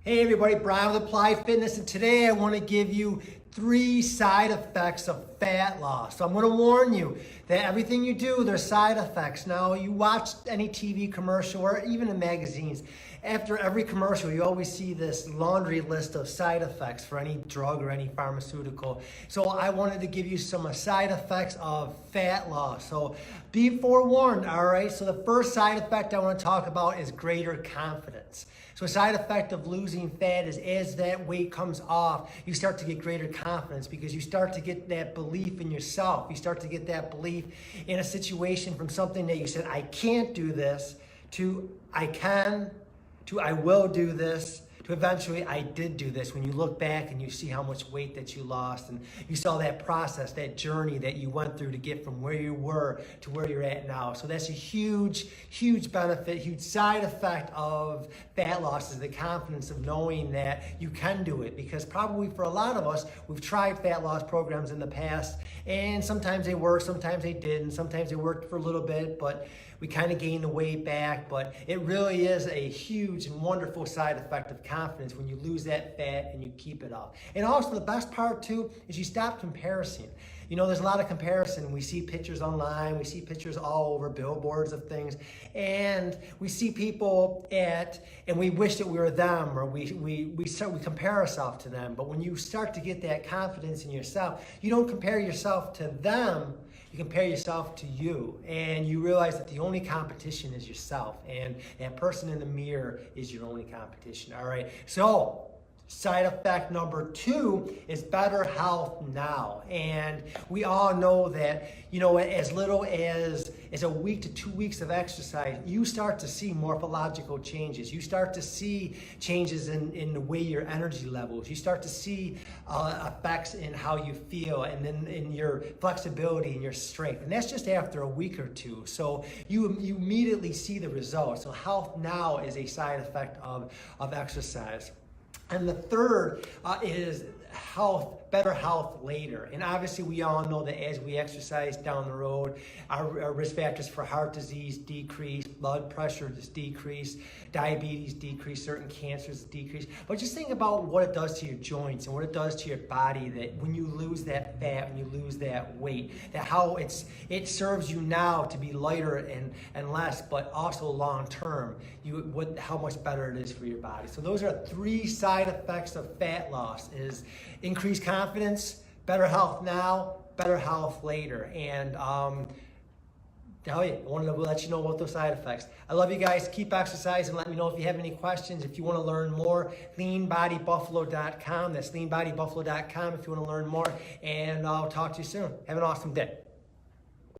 Hey everybody, Brian with Apply Fitness, and today I want to give you 3 side effects of fat loss. So I'm going to warn you that everything you do, there's side effects. Now, you watch any TV commercial or even in magazines, after every commercial, you always see this laundry list of side effects for any drug or any pharmaceutical. So I wanted to give you some side effects of fat loss. So be forewarned, all right? So the first side effect I want to talk about is greater confidence. So a side effect of losing fat is as that weight comes off, you start to get greater confidence because you start to get that belief in yourself. You start to get that belief in a situation from something that you said, I can't do this, to I can, to I will do this, to eventually I did do this. When you look back and you see how much weight that you lost and you saw that process, that journey that you went through to get from where you were to where you're at now. So that's a huge, huge benefit, huge side effect of fat loss is the confidence of knowing that you can do it. Because probably for a lot of us, we've tried fat loss programs in the past and sometimes they worked, sometimes they didn't, sometimes they worked for a little bit, but we kind of gained the weight back. But it really is a huge and wonderful side effect of confidence when you lose that fat and you keep it off. And also the best part too is you stop comparing. You know, there's a lot of comparison. We see pictures online, we see pictures all over billboards of things, and we see people and we wish that we were them, or we compare ourselves to them. But when you start to get that confidence in yourself, you don't compare yourself to them, you compare yourself to you, and you realize that the only competition is yourself, and that person in the mirror is your only competition. All right, so side effect number 2 is better health now. And we all know that, you know, as little as a week to 2 weeks of exercise, you start to see morphological changes. You start to see changes in the way your energy levels. You start to see effects in how you feel and then in your flexibility and your strength. And that's just after a week or 2. So you immediately see the results. So health now is a side effect of exercise. And the third is better health later. And obviously we all know that as we exercise down the road, our risk factors for heart disease decrease, blood pressure is decreased, diabetes decrease, certain cancers decrease. But just think about what it does to your joints and what it does to your body, that when you lose that fat, when you lose that weight, that how it serves you now to be lighter and less, but also long term, how much better it is for your body. So those are 3 side effects of fat loss: is increased confidence, better health now, better health later. And I wanted to let you know about those side effects. I love you guys. Keep exercising. Let me know if you have any questions. If you want to learn more, leanbodybuffalo.com. That's leanbodybuffalo.com if you want to learn more. And I'll talk to you soon. Have an awesome day.